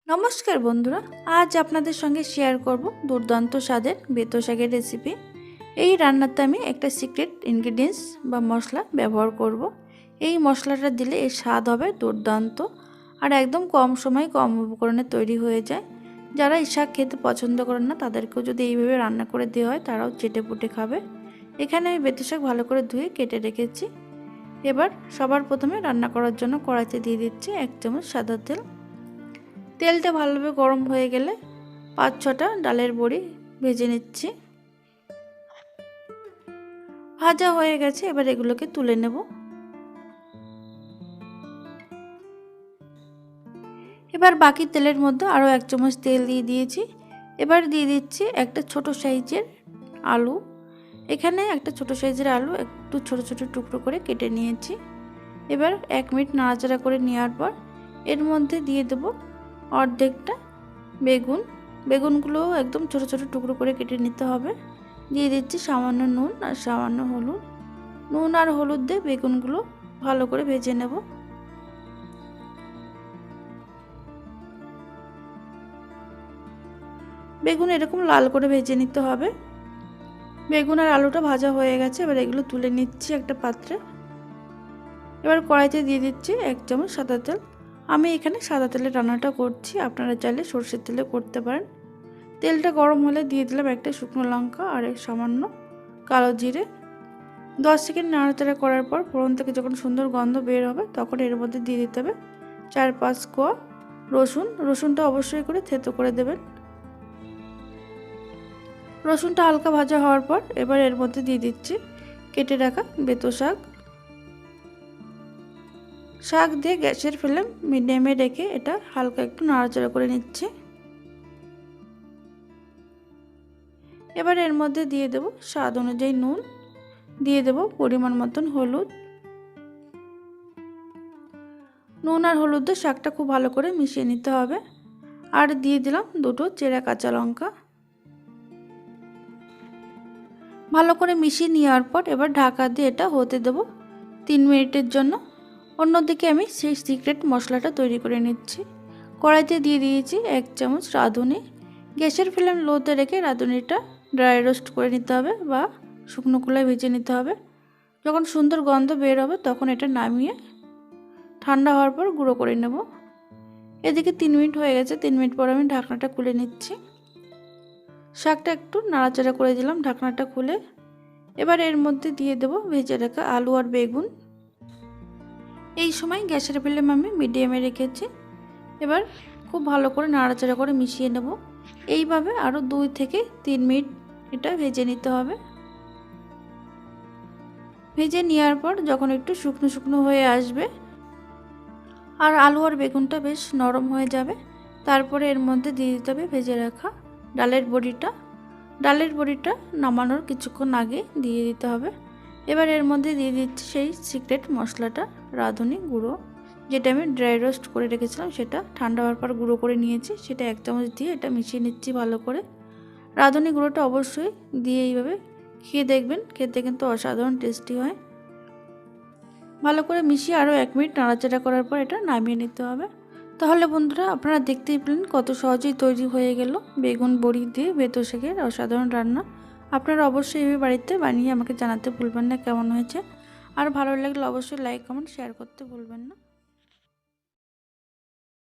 নমস্কার বন্ধুরা, আজ আপনাদের সঙ্গে শেয়ার করব দুর্দান্ত স্বাদের বেতো শাকের রেসিপি। এই রান্নাতে আমি একটা সিক্রেট ইনগ্রিডিয়েন্টস বা মশলা ব্যবহার করব। এই মশলাটা দিলে এর স্বাদ হবে দুর্দান্ত আর একদম কম সময়ে কম উপকরণে তৈরি হয়ে যায়। যারা এই শাক খেতে পছন্দ করেন না তাদেরকেও যদি এইভাবে রান্না করে দেওয়া হয় তারাও চেটে পুটে খাবে। এখানে আমি বেতো শাক ভালো করে ধুয়ে কেটে রেখেছি। এবার সবার প্রথমে রান্না করার জন্য কড়াইতে দিয়ে দিচ্ছি 1 চামচ সাদা তেল। তেলটা ভালোভাবে গরম হয়ে গেলে 5-6টা ডালের বড়ি ভেজে নিচ্ছি। ভাজা হয়ে গেছে, এবার এগুলোকে তুলে নেব। এবার বাকি তেলের মধ্যে আরও 1 চামচ তেল দিয়ে দিয়েছি। এবার দিয়ে দিচ্ছি একটা ছোট সাইজের আলু। এখানে একটা ছোট সাইজের আলু একটু ছোট ছোট টুকরো করে কেটে নিয়েছি। এবার 1 মিনিট নাড়াচাড়া করে নেওয়ার পর এর মধ্যে দিয়ে দেব অর্ধেকটা বেগুনগুলো একদম ছোট ছোট টুকরো করে কেটে নিতে হবে। দিয়ে দিচ্ছি সামান্য নুন আর সামান্য হলুদ। নুন আর হলুদ দিয়ে বেগুনগুলো ভালো করে ভেজে নেব। বেগুন এরকম লাল করে ভেজে নিতে হবে। বেগুন আর আলুটা ভাজা হয়ে গেছে, এবার এগুলো তুলে নিচ্ছি একটা পাত্রে। এবার কড়াইতে দিয়ে দিচ্ছি 1 চামচ সাদা তেল। আমি এখানে সাদা তেলে রান্নাটা করছি, আপনারা চাইলে সরষের তেলে করতে পারেন। তেলটা গরম হলে দিয়ে দিলাম একটা শুকনো লঙ্কা আর সামান্য কালো জিরে। 10 সেকেন্ড নাড়াচাড়া করার পর ফোড়ন থেকে যখন সুন্দর গন্ধ বের হবে তখন এর মধ্যে দিয়ে দিতে হবে 4-5 কোয়া রসুন। রসুনটা অবশ্যই করে থেতো করে দেবেন। রসুনটা হালকা ভাজা হওয়ার পর এবার এর মধ্যে দিয়ে দিচ্ছি কেটে রাখা বেতো শাক দিয়ে গ্যাসের ফ্লেম মিডিয়ামে রেখে এটা হালকা একটু নাড়াচাড়া করে নিচ্ছি। এবার এর মধ্যে দিয়ে দেব স্বাদ অনুযায়ী নুন, দিয়ে দেব পরিমাণ মতন হলুদ। নুন আর হলুদ দিয়ে শাকটা খুব ভালো করে মিশিয়ে নিতে হবে। আর দিয়ে দিলাম 2টো চেরা কাঁচা লঙ্কা। ভালো করে মিশিয়ে নেওয়ার পর এবার ঢাকা দিয়ে এটা হতে দেব 3 মিনিটের জন্য। অন্যদিকে আমি সেই সিক্রেট মশলাটা তৈরি করে নিচ্ছি। কড়াইতে দিয়ে দিয়েছি 1 চামচ রাঁধুনি। গ্যাসের ফ্লেম লোতে রেখে রাঁধুনিটা ড্রাই রোস্ট করে নিতে হবে বা শুকনো খোলায় ভেজে নিতে হবে। যখন সুন্দর গন্ধ বের হবে তখন এটা নামিয়ে ঠান্ডা হওয়ার পর গুঁড়ো করে নেব। এদিকে 3 মিনিট হয়ে গেছে। 3 মিনিট পর আমি ঢাকনাটা খুলে নিচ্ছি। শাকটা একটু নাড়াচাড়া করে দিলাম ঢাকনাটা খুলে। এবার এর মধ্যে দিয়ে দেব ভেজে রাখা আলু আর বেগুন। এই সময় গ্যাসের ফ্লেম আমি মিডিয়ামে রেখেছি। এবার খুব ভালো করে নাড়াচাড়া করে মিশিয়ে নেব। এইভাবে আরও 2 থেকে 3 মিনিট এটা ভেজে নিতে হবে। ভেজে নেওয়ার পর যখন একটু শুকনো শুকনো হয়ে আসবে আর আলু আর বেগুনটা বেশ নরম হয়ে যাবে, তারপরে এর মধ্যে দিয়ে দিতে হবে ভেজে রাখা ডালের বড়িটা। ডালের বড়িটা নামানোর কিছুক্ষণ আগে দিয়ে দিতে হবে। এবার এর মধ্যে দিয়ে দিচ্ছি সেই সিক্রেট মশলাটা, রাঁধুনি গুঁড়ো, যেটা আমি ড্রাই রোস্ট করে রেখেছিলাম সেটা ঠান্ডা হওয়ার পর গুঁড়ো করে নিয়েছি। সেটা 1 চামচ দিয়ে এটা মিশিয়ে নিচ্ছি ভালো করে। রাঁধুনি গুঁড়োটা অবশ্যই দিয়ে এইভাবে খেয়ে দেখবেন, খেতে কিন্তু অসাধারণ টেস্টি হয়। ভালো করে মিশিয়ে আরও 1 মিনিট নাড়াচাড়া করার পর এটা নামিয়ে নিতে হবে। তাহলে বন্ধুরা আপনারা দেখতেই পেলেন কত সহজেই তৈরি হয়ে গেল বেগুন বড়ি দিয়ে বেতো শাকের অসাধারণ রান্না। আপনারা অবশ্যই এই বাড়িতে বানিয়ে আমাকে জানাতে ভুলবেন না কেমন হয়েছে। আর ভালো লাগলে অবশ্যই লাইক কমেন্ট শেয়ার করতে ভুলবেন না।